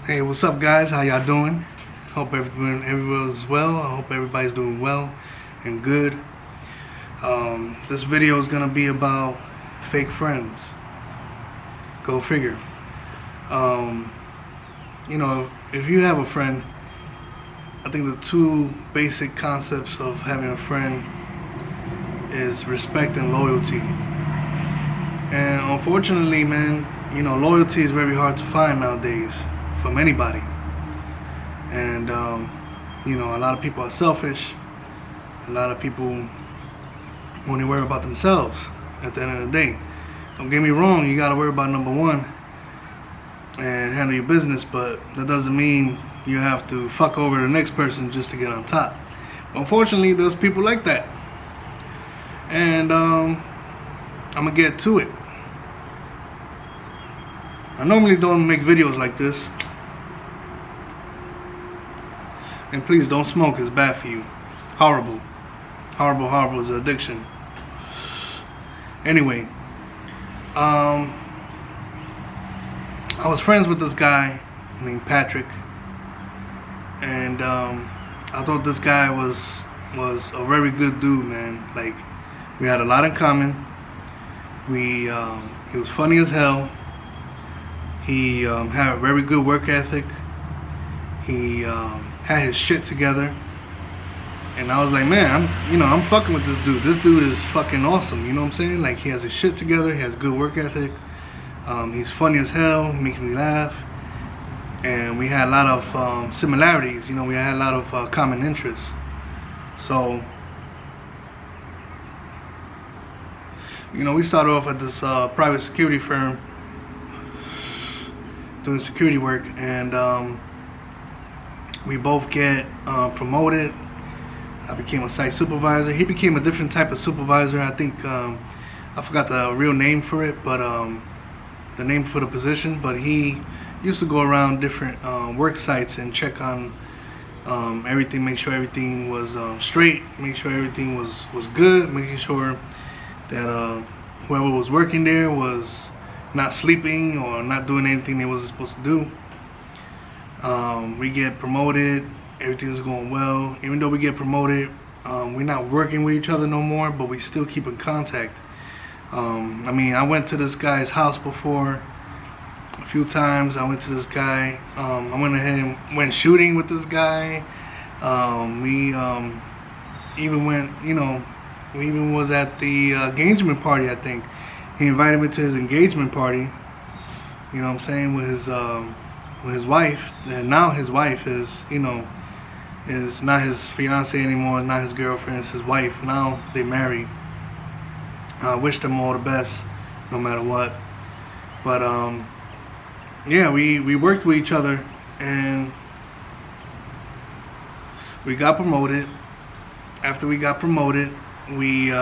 Hey, what's up, guys? How y'all doing? Hope everyone's well. I hope everybody's doing well and good. This video is gonna be about fake friends. Go figure. If you have a friend, I think the two basic concepts of having a friend is respect and loyalty. And unfortunately, man, loyalty is very hard to find nowadays from anybody. And a lot of people are selfish. A lot of people only worry about themselves at the end of the day. Don't get me wrong, you gotta worry about number one and handle your business, but that doesn't mean you have to fuck over the next person just to get on top. Unfortunately, there's people like that. And I'm gonna get to it. I normally don't make videos like this. And please don't smoke, it's bad for you. Horrible. Horrible, horrible, it's an addiction. Anyway, I was friends with this guy named Patrick. And I thought this guy was a very good dude, man. Like, we had a lot in common. He was funny as hell. He had a very good work ethic. He had his shit together. And I was like, man, I'm fucking with this dude. This dude is fucking awesome, you know what I'm saying? Like, he has his shit together, he has good work ethic. He's funny as hell, he makes me laugh. And we had a lot of similarities, we had a lot of common interests. So, we started off at this private security firm doing security work, and we both get promoted. I became a site supervisor. He became a different type of supervisor. I think I forgot the real name for it, but the name for the position. But he used to go around different work sites and check on everything, make sure everything was straight, make sure everything was good, making sure that whoever was working there was not sleeping or not doing anything they wasn't supposed to do. We get promoted, everything's going well. Even though we get promoted, we're not working with each other no more, but we still keep in contact. I went to this guy's house before a few times. I went to this guy. I went ahead and went shooting with this guy. We even went, we even was at the engagement party, I think. He invited me to his engagement party, you know what I'm saying, with his wife. And now his wife is, is not his fiance anymore, not his girlfriend, it's his wife. Now they married. I wish them all the best, no matter what. But yeah, we worked with each other, and we got promoted. After we got promoted, we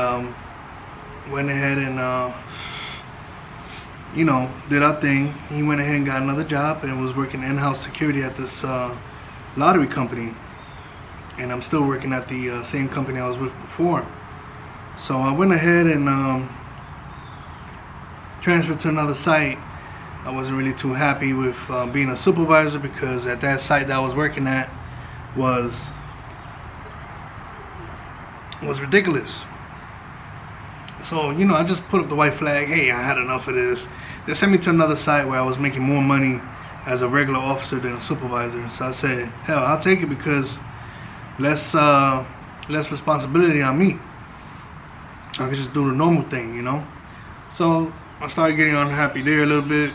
went ahead and did our thing. He went ahead and got another job and was working in-house security at this lottery company. And I'm still working at the same company I was with before. So I went ahead and transferred to another site. I wasn't really too happy with being a supervisor, because at that site that I was working at was ridiculous. So, I just put up the white flag. Hey, I had enough of this. They sent me to another site where I was making more money as a regular officer than a supervisor. So I said, hell, I'll take it, because less responsibility on me. I could just do the normal thing, So I started getting unhappy there a little bit.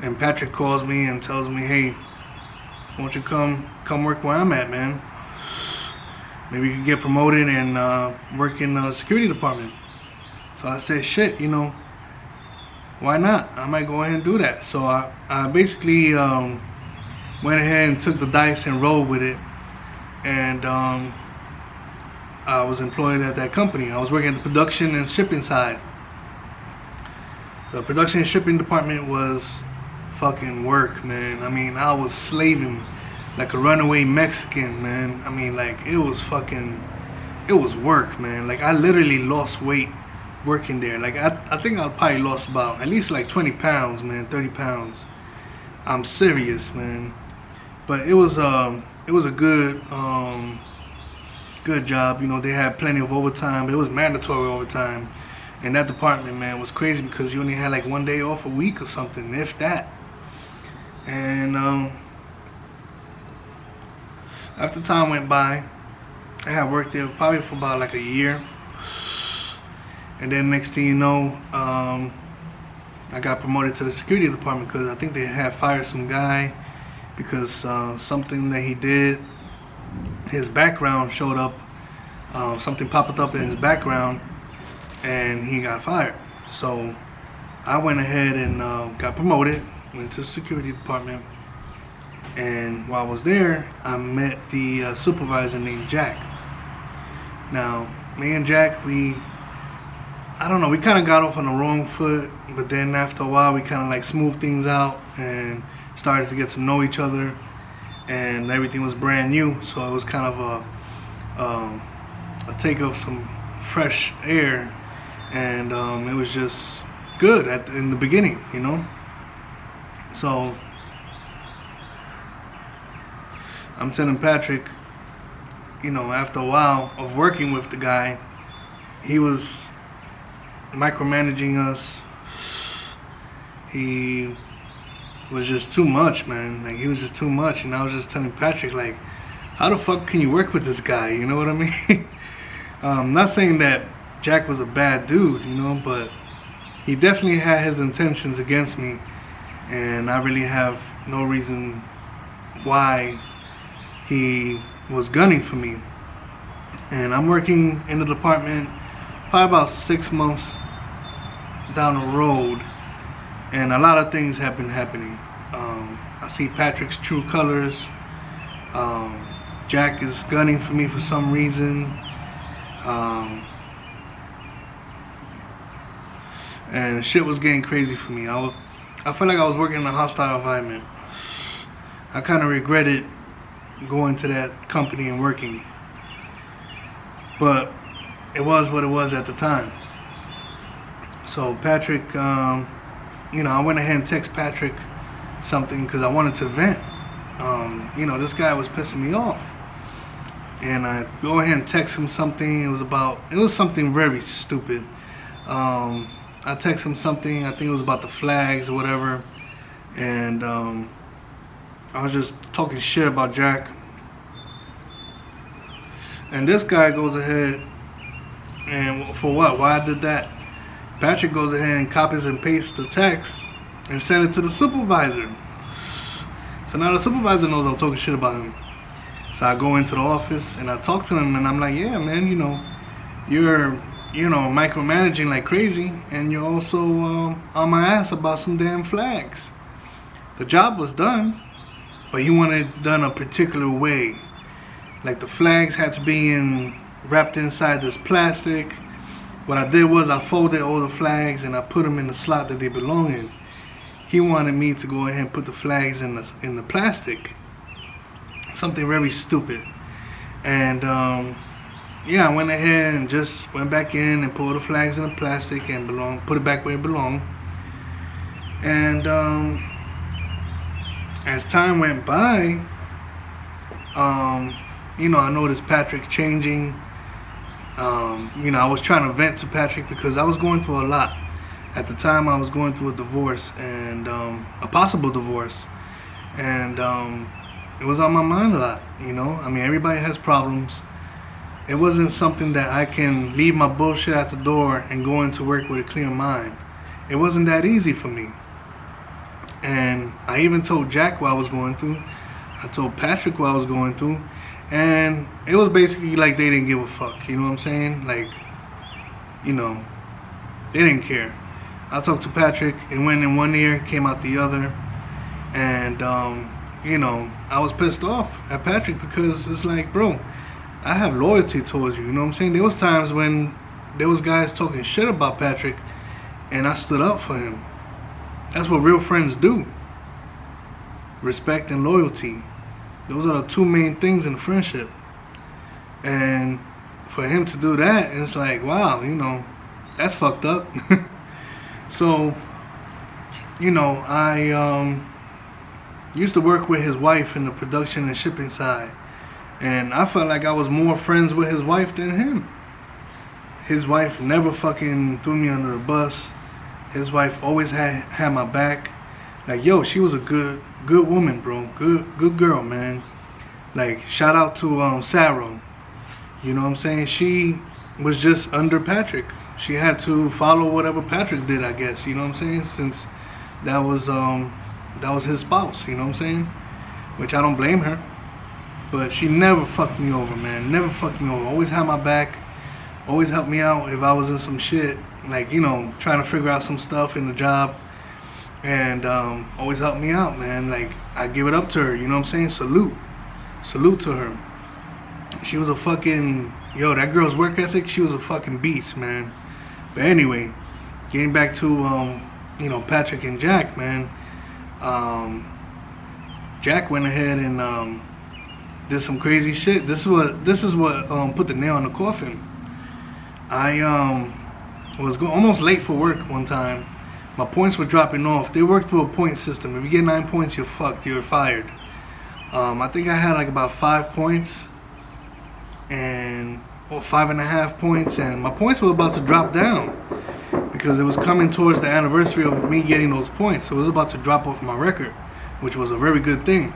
And Patrick calls me and tells me, hey, won't you come work where I'm at, man? Maybe you could get promoted and work in the security department. So I said, shit, why not? I might go ahead and do that. So I basically went ahead and took the dice and rolled with it. And I was employed at that company. I was working at the production and shipping side. The production and shipping department was fucking work, man. I was slaving like a runaway Mexican, man. It was work, man. Like, I literally lost weight working there. Like, I think I probably lost about at least like 20 pounds, man, 30 pounds. I'm serious, man. But it was a good good job. You know, they had plenty of overtime. It was mandatory overtime. And that department, man, was crazy because you only had like 1 day off a week or something, if that. And after time went by, I had worked there probably for about like a year. And then next thing you know, I got promoted to the security department because I think they had fired some guy because something that he did, his background showed up, something popped up in his background, and he got fired. So I went ahead and got promoted, went to the security department, and while I was there, I met the supervisor named Jack. Now, me and Jack, I don't know, we kind of got off on the wrong foot, but then after a while we kind of like smoothed things out and started to get to know each other, and everything was brand new, so it was kind of a take of some fresh air, and it was just good in the beginning, you know. So I'm telling Patrick, you know, after a while of working with the guy, he was micromanaging us. He was just too much, man. Like, he was just too much. And I was just telling Patrick, like, how the fuck can you work with this guy? You know what I mean? Not saying that Jack was a bad dude, you know, but he definitely had his intentions against me, and I really have no reason why he was gunning for me. And I'm working in the department probably about 6 months down the road, and a lot of things have been happening. I see Patrick's true colors. Jack is gunning for me for some reason. And shit was getting crazy for me. I felt like I was working in a hostile environment. I kind of regretted going to that company and working, but it was what it was at the time. So Patrick, you know, I went ahead and text Patrick something because I wanted to vent. You know, this guy was pissing me off, and I go ahead and text him something. It was something very stupid. I text him something, I think it was about the flags or whatever, and I was just talking shit about Jack. And this guy goes ahead, and for what? Why I did that? Patrick goes ahead and copies and pastes the text and send it to the supervisor. So now the supervisor knows I'm talking shit about him. So I go into the office and I talk to him, and I'm like, yeah, man, you know, you're micromanaging like crazy, and you're also on my ass about some damn flags. The job was done, but he wanted it done a particular way. Like, the flags had to be wrapped inside this plastic. What I did was I folded all the flags and I put them in the slot that they belong in. He wanted me to go ahead and put the flags in the plastic. Something very stupid. And yeah, I went ahead and just went back in and pulled the flags in the plastic and put it back where it belonged. And as time went by, you know, I noticed Patrick changing. You know, I was trying to vent to Patrick because I was going through a lot. At the time, I was going through a divorce, and a possible divorce. And it was on my mind a lot, you know. I mean, everybody has problems. It wasn't something that I can leave my bullshit at the door and go into work with a clear mind. It wasn't that easy for me. And I even told Jack what I was going through. I told Patrick what I was going through. And it was basically like they didn't give a fuck, you know what I'm saying? Like, you know, they didn't care. I talked to Patrick, it went in one ear, came out the other. And, you know, I was pissed off at Patrick because it's like, bro, I have loyalty towards you, you know what I'm saying? There was times when there was guys talking shit about Patrick, and I stood up for him. That's what real friends do. Respect and loyalty. Those are the two main things in friendship. And for him to do that, it's like, wow, you know, that's fucked up. So, you know, I used to work with his wife in the production and shipping side. And I felt like I was more friends with his wife than him. His wife never fucking threw me under the bus. His wife always had my back. Like, yo, she was a good woman, bro. Good girl, man. Like, shout out to Sarah. You know what I'm saying? She was just under Patrick. She had to follow whatever Patrick did, I guess. You know what I'm saying? Since that was his spouse. You know what I'm saying? Which I don't blame her. But she never fucked me over, man. Never fucked me over. Always had my back. Always helped me out if I was in some shit. Like, you know, trying to figure out some stuff in the job. And always helped me out, man. Like, I give it up to her. You know what I'm saying? Salute to her. She was a fucking... Yo, that girl's work ethic, she was a fucking beast, man. But anyway, getting back to, you know, Patrick and Jack, man. Jack went ahead and did some crazy shit. This is what put the nail in the coffin. I was almost late for work one time. My points were dropping off. They worked through a point system. If you get 9 points, you're fucked. You're fired. I think I had like about 5 points, or 5.5 points, and my points were about to drop down because it was coming towards the anniversary of me getting those points. So it was about to drop off my record, which was a very good thing.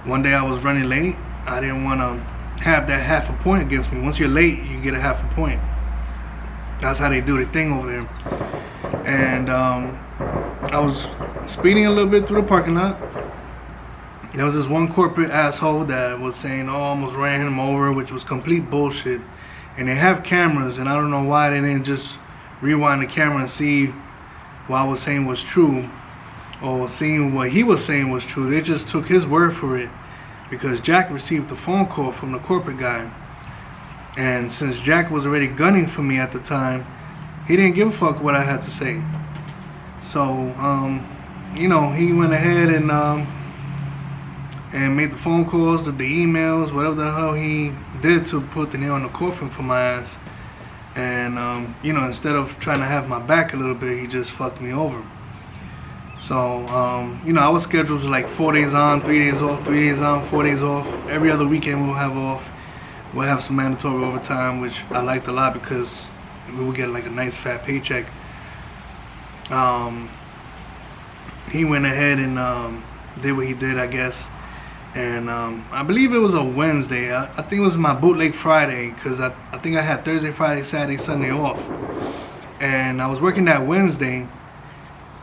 One day I was running late. I didn't want to have that half a point against me. Once you're late, you get a half a point. That's how they do the thing over there. And I was speeding a little bit through the parking lot. There was this one corporate asshole that was saying, oh, I almost ran him over, which was complete bullshit. And they have cameras, and I don't know why they didn't just rewind the camera and see what I was saying was true, or seeing what he was saying was true. They just took his word for it, because Jack received a phone call from the corporate guy. And since Jack was already gunning for me at the time, he didn't give a fuck what I had to say. So, you know, he went ahead and made the phone calls, did the emails, whatever the hell he did to put the nail in the coffin for my ass. And, you know, instead of trying to have my back a little bit, he just fucked me over. So, you know, I was scheduled to like 4 days on, 3 days off, 3 days on, 4 days off. Every other weekend we'll have off. We'll have some mandatory overtime, which I liked a lot because we would get like a nice fat paycheck. He went ahead and did what he did, I guess. And I believe it was a Wednesday. I think it was my bootleg Friday, because I think I had Thursday, Friday, Saturday, Sunday off. And I was working that Wednesday,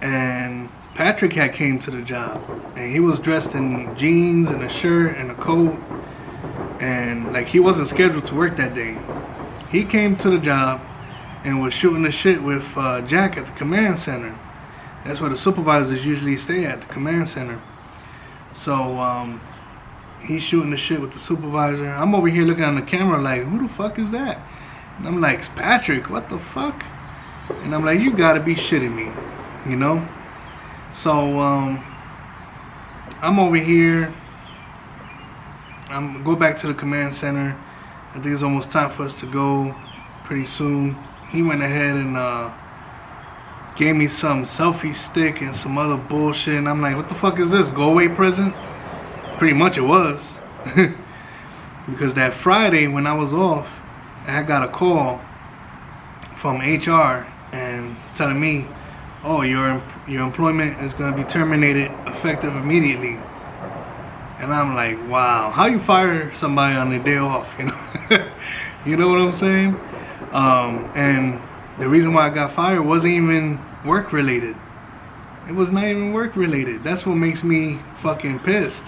and Patrick had came to the job, and he was dressed in jeans and a shirt and a coat, and like he wasn't scheduled to work that day. He came to the job and was shooting the shit with Jack at the command center. That's where the supervisors usually stay at, the command center. So he's shooting the shit with the supervisor. I'm over here looking on the camera like, who the fuck is that? And I'm like, it's Patrick, what the fuck? And I'm like, you gotta be shitting me, you know? So I'm over here. I'm go back to the command center. I think it's almost time for us to go pretty soon. He went ahead and gave me some selfie stick and some other bullshit. And I'm like, what the fuck is this? Go away present? Pretty much it was. Because that Friday when I was off, I got a call from HR and telling me, oh, your employment is going to be terminated effective immediately. And I'm like, wow, how you fire somebody on their day off, you know? You know what I'm saying? And the reason why I got fired wasn't even work related. It was not even work related. That's what makes me fucking pissed.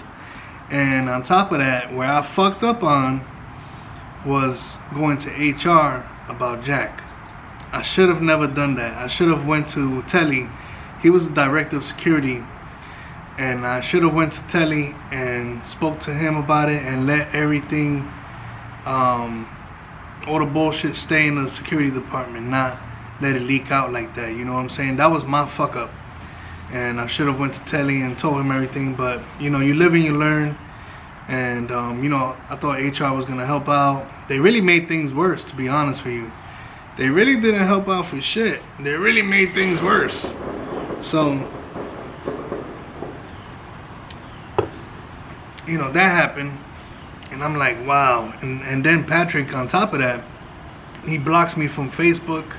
And on top of that, where I fucked up on was going to HR about Jack. I should have never done that. I should have went to Telly. He was the director of security. And I should have went to Telly and spoke to him about it and let everything, all the bullshit stay in the security department, not let it leak out like that. You know what I'm saying? That was my fuck up. And I should have went to Telly and told him everything. But, you know, you live and you learn. And, you know, I thought HR was going to help out. They really made things worse, to be honest with you. They really didn't help out for shit. They really made things worse. So that happened, and I'm like, wow. And then Patrick, on top of that, he blocks me from Facebook.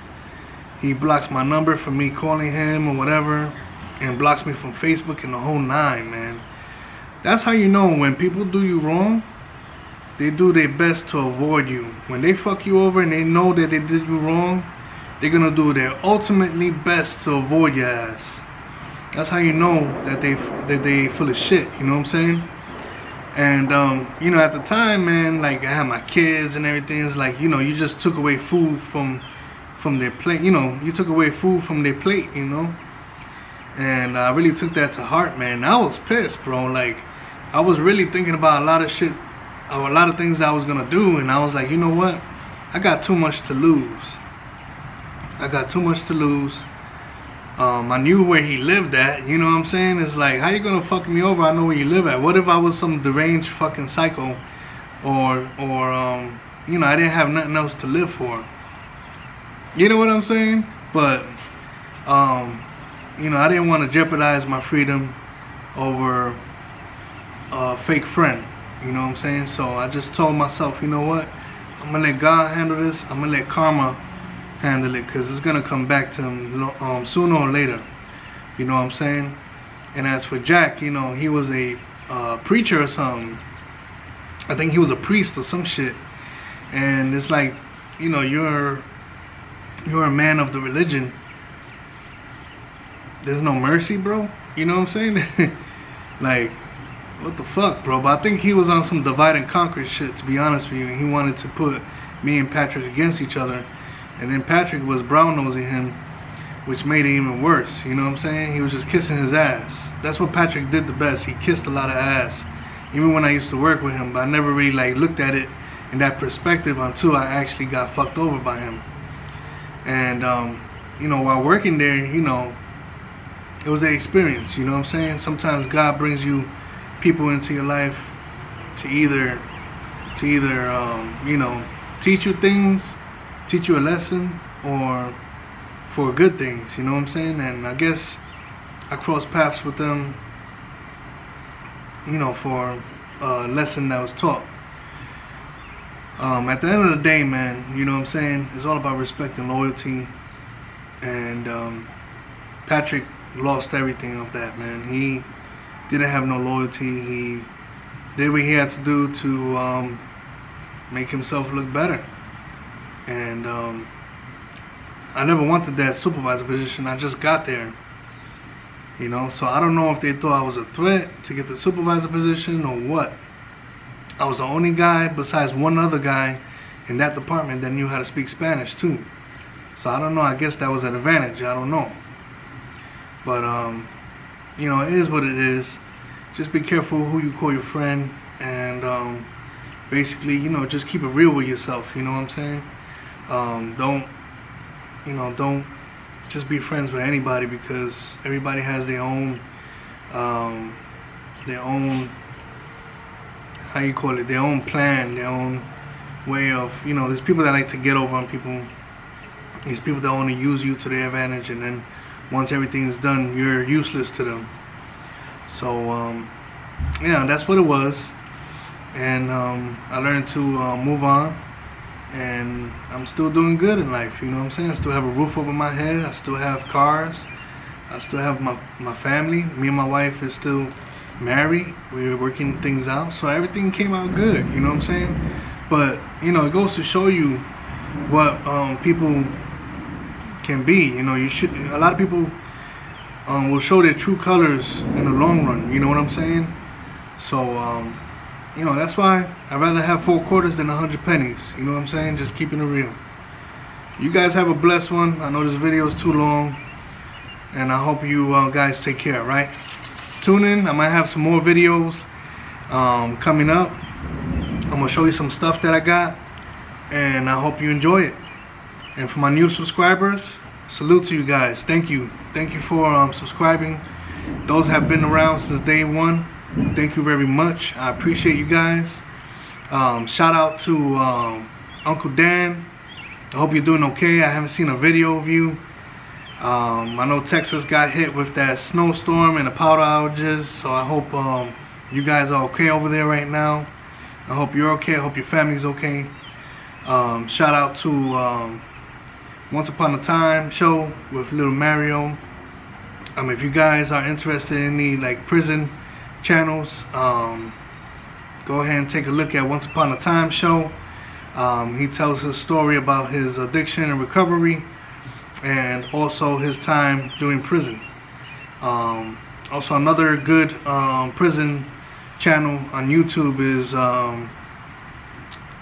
He blocks my number from me calling him or whatever, and blocks me from Facebook and the whole nine, man. That's how you know when people do you wrong, they do their best to avoid you. When they fuck you over and they know that they did you wrong, they're gonna do their ultimately best to avoid your ass. That's how you know that they full of shit, you know what I'm saying? And at the time, man, like I had my kids and everything. It's like, you just took away food from their plate. You took away food from their plate, And I really took that to heart, man. I was pissed, bro. Like, I was really thinking about a lot of shit, a lot of things I was gonna do, and I was like, you know what? I got too much to lose. I knew where he lived at, you know what I'm saying? It's like, how you gonna fuck me over? I know where you live at. What if I was some deranged fucking psycho, or I didn't have nothing else to live for? You know what I'm saying? But, I didn't want to jeopardize my freedom over a fake friend. You know what I'm saying? So I just told myself, you know what? I'm gonna let God handle this. I'm gonna let karma handle it, because it's gonna come back to him sooner or later. You know what I'm saying? And as for Jack, he was a preacher or something. I think he was a priest or some shit. And it's like, you're a man of the religion. There's no mercy, bro. You know what I'm saying? Like, what the fuck, bro? But I think he was on some divide and conquer shit, to be honest with you. He wanted to put me and Patrick against each other. And then Patrick was brown-nosing him, which made it even worse. You know what I'm saying? He was just kissing his ass. That's what Patrick did the best. He kissed a lot of ass. Even when I used to work with him. But I never really looked at it in that perspective until I actually got fucked over by him. And, while working there, it was an experience. You know what I'm saying? Sometimes God brings you people into your life to either teach you things, teach you a lesson, or for good things, you know what I'm saying? And I guess I crossed paths with them, for a lesson that was taught. At the end of the day, man, you know what I'm saying? It's all about respect and loyalty. And Patrick lost everything of that, man. He didn't have no loyalty. He did what he had to do to make himself look better. And I never wanted that supervisor position. I just got there, so I don't know if they thought I was a threat to get the supervisor position or what. I was the only guy besides one other guy in that department that knew how to speak Spanish too. So I don't know, I guess that was an advantage, I don't know. But it is what it is. Just be careful who you call your friend, and basically, just keep it real with yourself, you know what I'm saying? Don't just be friends with anybody, because everybody has their own their own plan, their own way of, there's people that like to get over on people. There's people that want to use you to their advantage, and then once everything is done, you're useless to them. So, that's what it was. And I learned to move on. And I'm still doing good in life, you know what I'm saying? I still have a roof over my head. I still have cars. I still have my family. Me and my wife is still married. We're working things out. So everything came out good, you know what I'm saying? But, it goes to show you what people can be. A lot of people will show their true colors in the long run, you know what I'm saying? So, that's why I'd rather have 4 quarters than 100 pennies. You know what I'm saying? Just keeping it real. You guys have a blessed one. I know this video is too long, and I hope you guys take care, right? Tune in. I might have some more videos coming up. I'm going to show you some stuff that I got, and I hope you enjoy it. And for my new subscribers, salute to you guys. Thank you. Thank you for subscribing. Those have been around since day one. Thank you very much. I appreciate you guys. Shout out to Uncle Dan. I hope you're doing okay. I haven't seen a video of you. I know Texas got hit with that snowstorm and the power outages, so I hope you guys are okay over there right now. I hope you're okay. I hope your family's okay. Shout out to Once Upon a Time show with Little Mario. If you guys are interested in any like prison channels, go ahead and take a look at Once Upon a Time show. He tells his story about his addiction and recovery, and also his time doing prison. Also, another good prison channel on YouTube is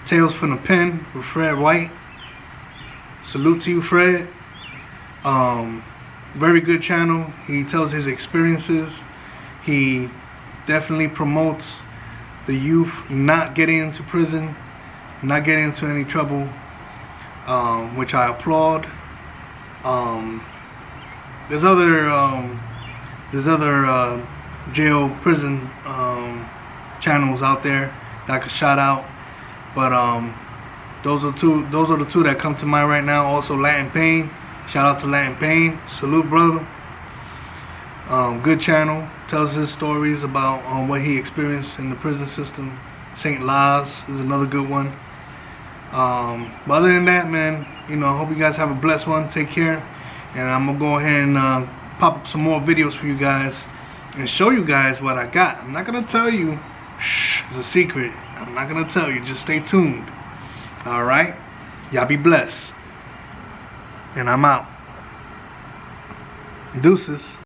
Tales from the Pen with Fred White. Salute to you, Fred. Very good channel. He tells his experiences. He definitely promotes the youth not getting into prison, not getting into any trouble, which I applaud. There's other jail prison channels out there that I could shout out, but those are the two that come to mind right now. Also, Latin Pain. Shout out to Latin Pain. Salute, brother. Good channel. Tells his stories about what he experienced in the prison system. St. Laz is another good one. But other than that, man, I hope you guys have a blessed one. Take care. And I'm going to go ahead and pop up some more videos for you guys and show you guys what I got. I'm not going to tell you. Shh, it's a secret. I'm not going to tell you. Just stay tuned. Alright? Y'all be blessed. And I'm out. Deuces.